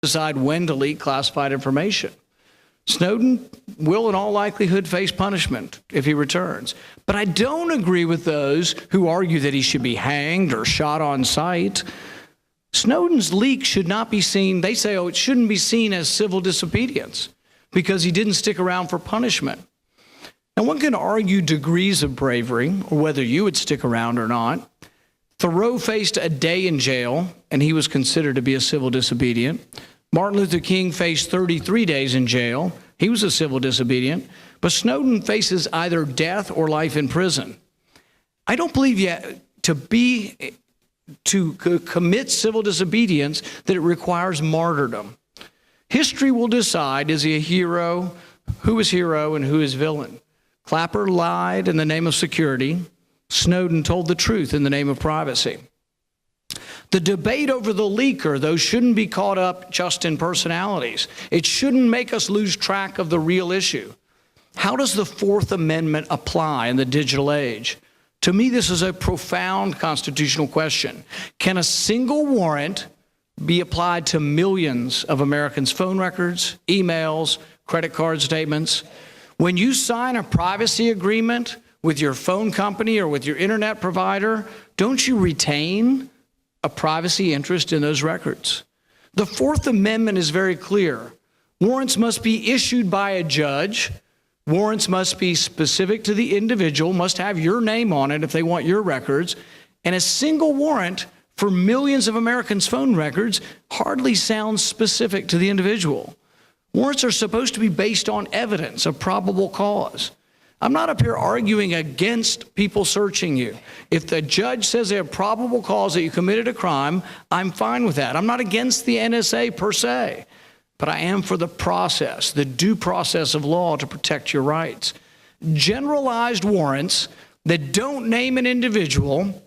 decide when to leak classified information. Snowden will in all likelihood face punishment if he returns. But I don't agree with those who argue that he should be hanged or shot on sight. Snowden's leak should not be seen, they say, it shouldn't be seen as civil disobedience because he didn't stick around for punishment. Now, one can argue degrees of bravery or whether you would stick around or not. Thoreau faced a day in jail, and he was considered to be a civil disobedient. Martin Luther King faced 33 days in jail. He was a civil disobedient. But Snowden faces either death or life in prison. I don't believe yet to commit civil disobedience that it requires martyrdom. History will decide, is he a hero, who is hero, and who is villain. Clapper lied in the name of security. Snowden told the truth in the name of privacy. The debate over the leaker, though, shouldn't be caught up just in personalities. It shouldn't make us lose track of the real issue. How does the Fourth Amendment apply in the digital age? To me, this is a profound constitutional question. Can a single warrant be applied to millions of Americans' phone records, emails, credit card statements? When you sign a privacy agreement with your phone company or with your internet provider, don't you retain a privacy interest in those records? The Fourth Amendment is very clear. Warrants must be issued by a judge. Warrants must be specific to the individual, must have your name on it if they want your records. And a single warrant for millions of Americans' phone records hardly sounds specific to the individual. Warrants are supposed to be based on evidence of probable cause. I'm not up here arguing against people searching you. If the judge says they have probable cause that you committed a crime, I'm fine with that. I'm not against the NSA per se, but I am for the process, the due process of law to protect your rights. Generalized warrants that don't name an individual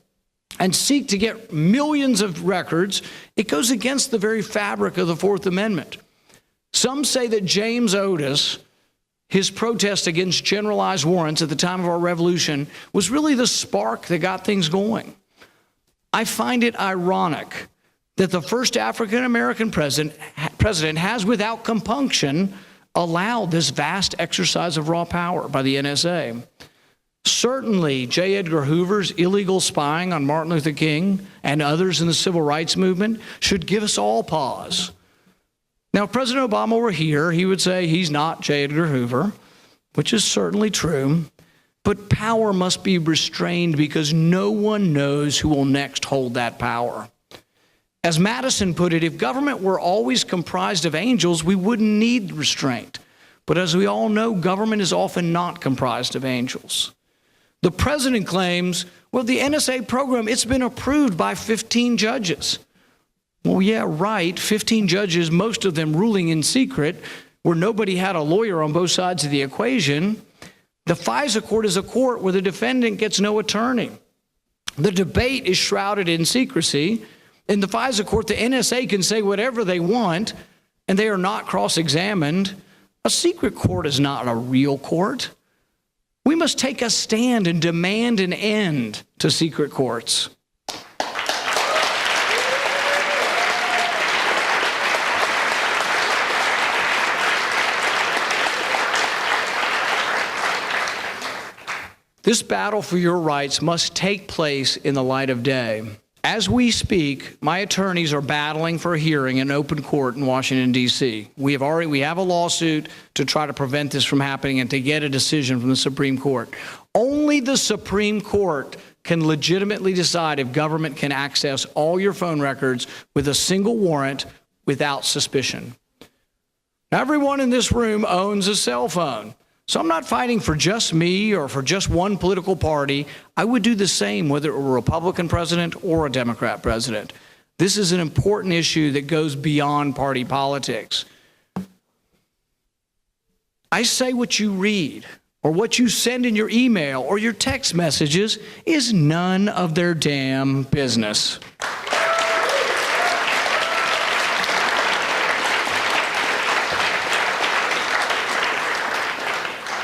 and seek to get millions of records, it goes against the very fabric of the Fourth Amendment. Some say that James Otis, his protest against generalized warrants at the time of our revolution, was really the spark that got things going. I find it ironic that the first African-American president has, without compunction, allowed this vast exercise of raw power by the NSA. Certainly, J. Edgar Hoover's illegal spying on Martin Luther King and others in the civil rights movement should give us all pause. Now, if President Obama were here, he would say he's not J. Edgar Hoover, which is certainly true, but power must be restrained because no one knows who will next hold that power. As Madison put it, if government were always comprised of angels, we wouldn't need restraint. But as we all know, government is often not comprised of angels. The president claims, well, the NSA program, it's been approved by 15 judges. Well, yeah, right, 15 judges, most of them ruling in secret, where nobody had a lawyer on both sides of the equation. The FISA court is a court where the defendant gets no attorney. The debate is shrouded in secrecy. In the FISA court, the NSA can say whatever they want, and they are not cross-examined. A secret court is not a real court. We must take a stand and demand an end to secret courts. This battle for your rights must take place in the light of day. As we speak, my attorneys are battling for a hearing in open court in Washington, D.C. We have a lawsuit to try to prevent this from happening and to get a decision from the Supreme Court. Only the Supreme Court can legitimately decide if government can access all your phone records with a single warrant without suspicion. Now, everyone in this room owns a cell phone. So I'm not fighting for just me or for just one political party. I would do the same whether it were a Republican president or a Democrat president. This is an important issue that goes beyond party politics. I say what you read or what you send in your email or your text messages is none of their damn business.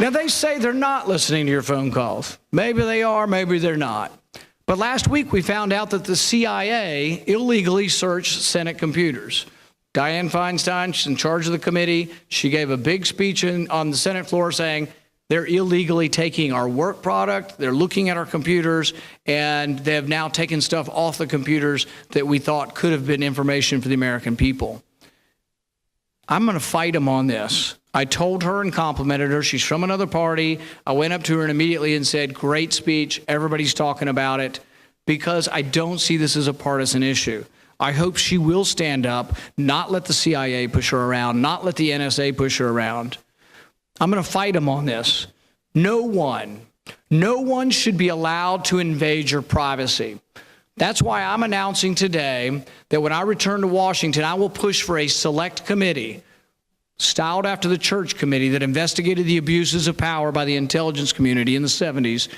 Now, they say they're not listening to your phone calls. Maybe they are, maybe they're not. But last week, we found out that the CIA illegally searched Senate computers. Dianne Feinstein, she's in charge of the committee. She gave a big speech on the Senate floor saying they're illegally taking our work product, they're looking at our computers, and they have now taken stuff off the computers that we thought could have been information for the American people. I'm going to fight them on this. I told her and complimented her. She's from another party. I went up to her and immediately and said, great speech. Everybody's talking about it, because I don't see this as a partisan issue. I hope she will stand up, not let the CIA push her around, not let the NSA push her around. I'm going to fight them on this. No one should be allowed to invade your privacy. That's why I'm announcing today that when I return to Washington, I will push for a select committee, styled after the church committee that investigated the abuses of power by the intelligence community in the 70s.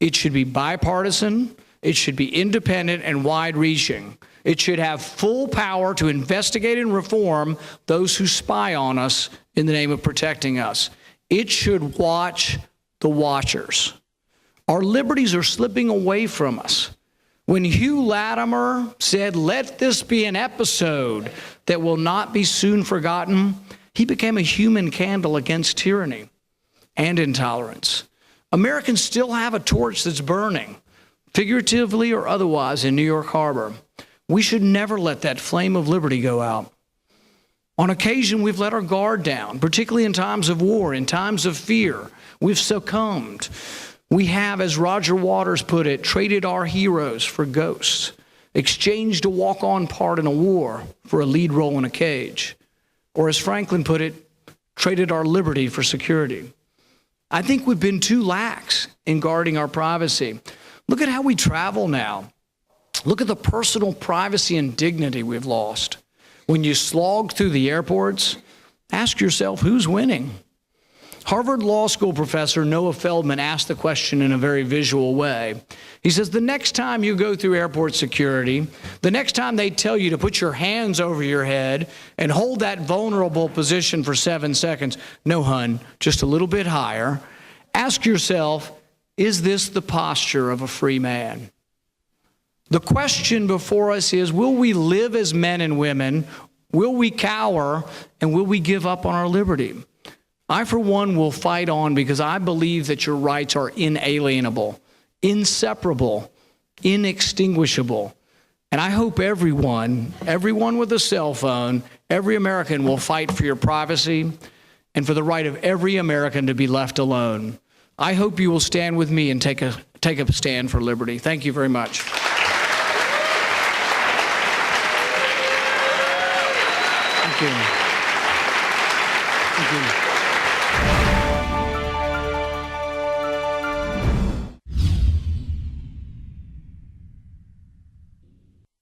It should be bipartisan. It should be independent and wide-reaching. It should have full power to investigate and reform those who spy on us in the name of protecting us. It should watch the watchers. Our liberties are slipping away from us. When Hugh Latimer said, let this be an episode that will not be soon forgotten, he became a human candle against tyranny and intolerance. Americans still have a torch that's burning, figuratively or otherwise, in New York Harbor. We should never let that flame of liberty go out. On occasion, we've let our guard down, particularly in times of war, in times of fear. We've succumbed. We have, as Roger Waters put it, traded our heroes for ghosts, exchanged a walk-on part in a war for a lead role in a cage. Or as Franklin put it, traded our liberty for security. I think we've been too lax in guarding our privacy. Look at how we travel now. Look at the personal privacy and dignity we've lost. When you slog through the airports, ask yourself, who's winning? Harvard Law School professor Noah Feldman asked the question in a very visual way. He says, the next time you go through airport security, the next time they tell you to put your hands over your head and hold that vulnerable position for 7 seconds, no, hun, just a little bit higher, ask yourself, is this the posture of a free man? The question before us is, will we live as men and women? Will we cower? And will we give up on our liberty? I, for one, will fight on, because I believe that your rights are inalienable, inseparable, inextinguishable. And I hope everyone with a cell phone, every American will fight for your privacy and for the right of every American to be left alone. I hope you will stand with me and take a stand for liberty. Thank you very much. Thank you. Thank you.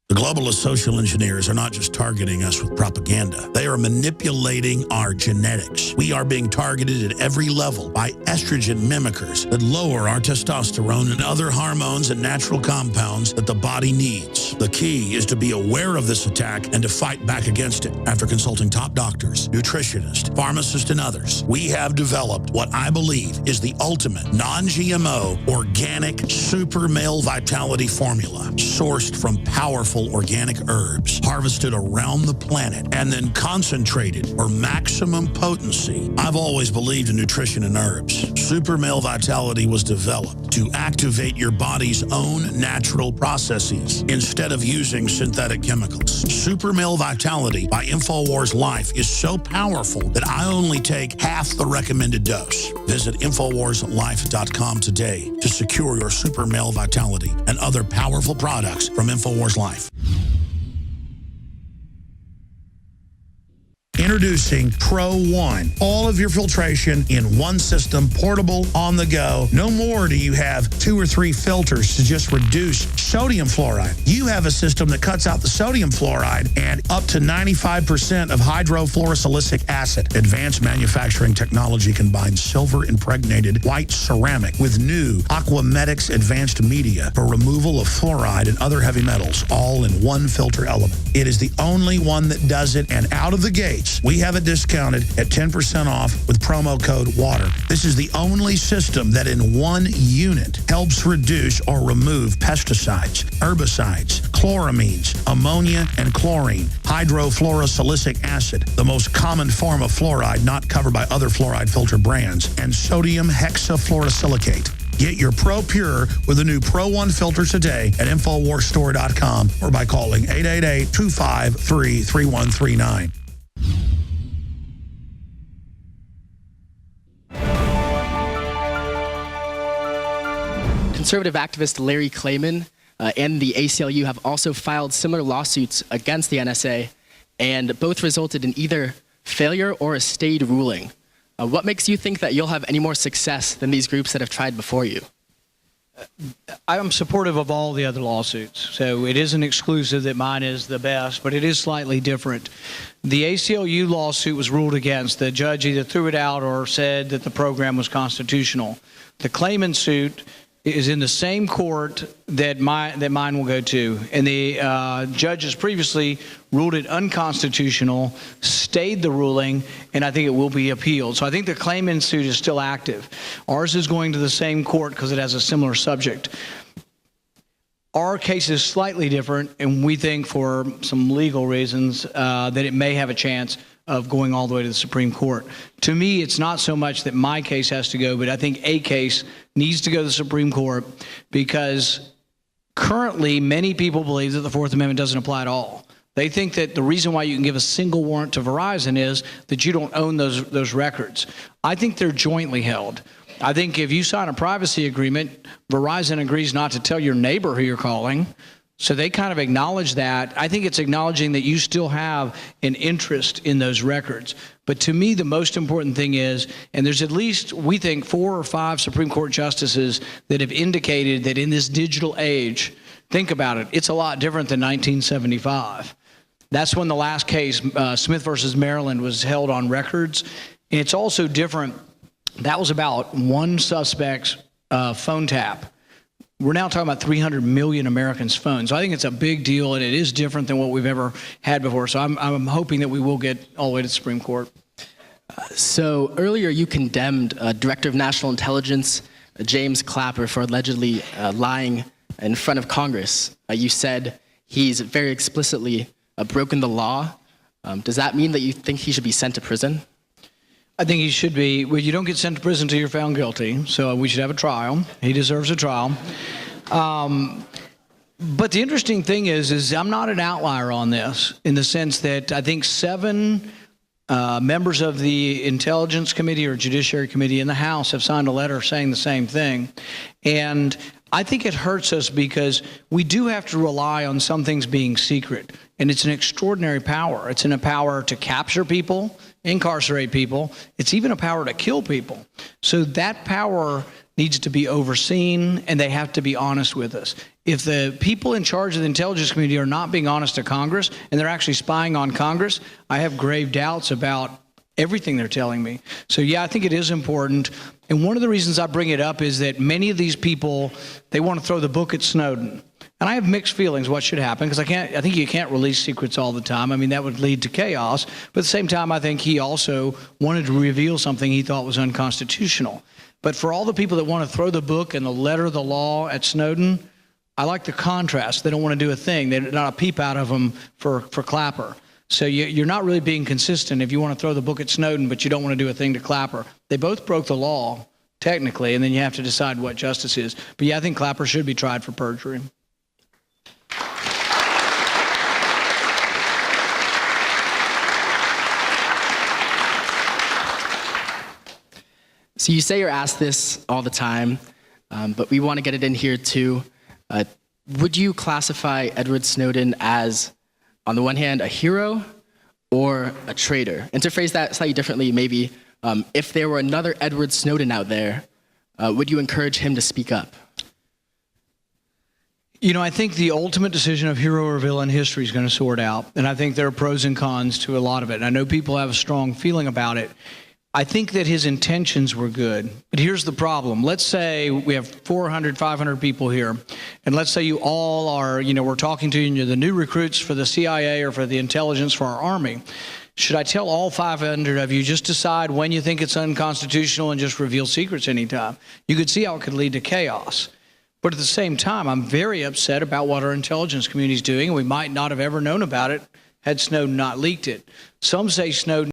The globalist social engineers are not just targeting us with propaganda. They are manipulating our genetics. We are being targeted at every level by estrogen mimickers that lower our testosterone and other hormones and natural compounds that the body needs. The key is to be aware of this attack and to fight back against it. After consulting top doctors, nutritionists, pharmacists, and others, we have developed what I believe is the ultimate non-GMO organic super male vitality formula, sourced from powerful organic herbs harvested around the planet and then concentrated for maximum potency. I've always believed in nutrition and herbs. Super Male Vitality was developed to activate your body's own natural processes instead of using synthetic chemicals. Super Male Vitality by INFOWARS Life is so powerful that I only take half the recommended dose. Visit InfoWarsLife.com today to secure your Super Male Vitality and other powerful products from INFOWARS Life. Introducing Pro One. All of your filtration in one system, portable, on the go. No more do you have 2 or 3 filters to just reduce sodium fluoride. You have a system that cuts out the sodium fluoride and up to 95% of hydrofluorosilicic acid. Advanced manufacturing technology combines silver-impregnated white ceramic with new Aquamedics advanced media for removal of fluoride and other heavy metals, all in one filter element. It is the only one that does it, and out of the gates, we have it discounted at 10% off with promo code WATER. This is the only system that in one unit helps reduce or remove pesticides. pesticides, herbicides, chloramines, ammonia, and chlorine, hydrofluorosilicic acid, the most common form of fluoride not covered by other fluoride filter brands, and sodium hexafluorosilicate. Get your Pro Pure with the new Pro 1 filter today at InfoWarsStore.com or by calling 888-253-3139. Conservative activist Larry Klayman and the ACLU have also filed similar lawsuits against the NSA, and both resulted in either failure or a stayed ruling. What makes you think that you'll have any more success than these groups that have tried before you? I'm supportive of all the other lawsuits, so it isn't exclusive that mine is the best, but it is slightly different. The ACLU lawsuit was ruled against. The judge either threw it out or said that the program was constitutional. The Klayman suit is in the same court that mine will go to, and the judge has previously ruled it unconstitutional, stayed the ruling, and I think it will be appealed. So I think the Klayman suit is still active. Ours is going to the same court because it has a similar subject. Our case is slightly different, and we think for some legal reasons that it may have a chance of going all the way to the Supreme Court. To me, it's not so much that my case has to go, but I think a case needs to go to the Supreme Court because currently many people believe that the Fourth Amendment doesn't apply at all. They think that the reason why you can give a single warrant to Verizon is that you don't own those records. I think they're jointly held. I think if you sign a privacy agreement, Verizon agrees not to tell your neighbor who you're calling. So they kind of acknowledge that. I think it's acknowledging that you still have an interest in those records. But to me, the most important thing is, and there's at least, we think, 4 or 5 Supreme Court justices that have indicated that in this digital age, think about it, it's a lot different than 1975. That's when the last case, Smith versus Maryland, was held on records. And it's also different. That was about one suspect's phone tap. We're now talking about 300 million Americans' phones. So I think it's a big deal, and it is different than what we've ever had before. So I'm hoping that we will get all the way to the Supreme Court. So earlier you condemned Director of National Intelligence, James Clapper, for allegedly lying in front of Congress. You said he's very explicitly broken the law. Does that mean that you think he should be sent to prison? I think he should be. Well, you don't get sent to prison until you're found guilty, so we should have a trial. He deserves a trial. But the interesting thing is I'm not an outlier on this in the sense that I think 7 members of the Intelligence Committee or Judiciary Committee in the House have signed a letter saying the same thing. And I think it hurts us because we do have to rely on some things being secret. And it's an extraordinary power. It's in a power to capture people, incarcerate people. It's even a power to kill people. So that power needs to be overseen, and they have to be honest with us. If the people in charge of the Intelligence Committee are not being honest to Congress, and they're actually spying on Congress, I have grave doubts about everything they're telling me. So yeah, I think it is important. And one of the reasons I bring it up is that many of these people, they want to throw the book at Snowden. And I have mixed feelings what should happen, because I think you can't release secrets all the time. I mean, that would lead to chaos. But at the same time, I think he also wanted to reveal something he thought was unconstitutional. But for all the people that want to throw the book and the letter of the law at Snowden, I like the contrast. They don't want to do a thing. They're not a peep out of them for Clapper. So you're not really being consistent if you want to throw the book at Snowden, but you don't want to do a thing to Clapper. They both broke the law, technically, and then you have to decide what justice is. But yeah, I think Clapper should be tried for perjury. So you say you're asked this all the time, but we want to get it in here too. Would you classify Edward Snowden as, on the one hand, a hero or a traitor? And to phrase that slightly differently, maybe, if there were another Edward Snowden out there, would you encourage him to speak up? You know, I think the ultimate decision of hero or villain history is going to sort out. And I think there are pros and cons to a lot of it. And I know people have a strong feeling about it. I think that his intentions were good, but here's the problem. Let's say we have 400, 500 people here, and let's say you all are, we're talking to you and you're the new recruits for the CIA or for the intelligence for our Army. Should I tell all 500 of you, just decide when you think it's unconstitutional and just reveal secrets anytime? You could see how it could lead to chaos. But at the same time, I'm very upset about what our intelligence community is doing, and we might not have ever known about it had Snowden not leaked it. Some say Snowden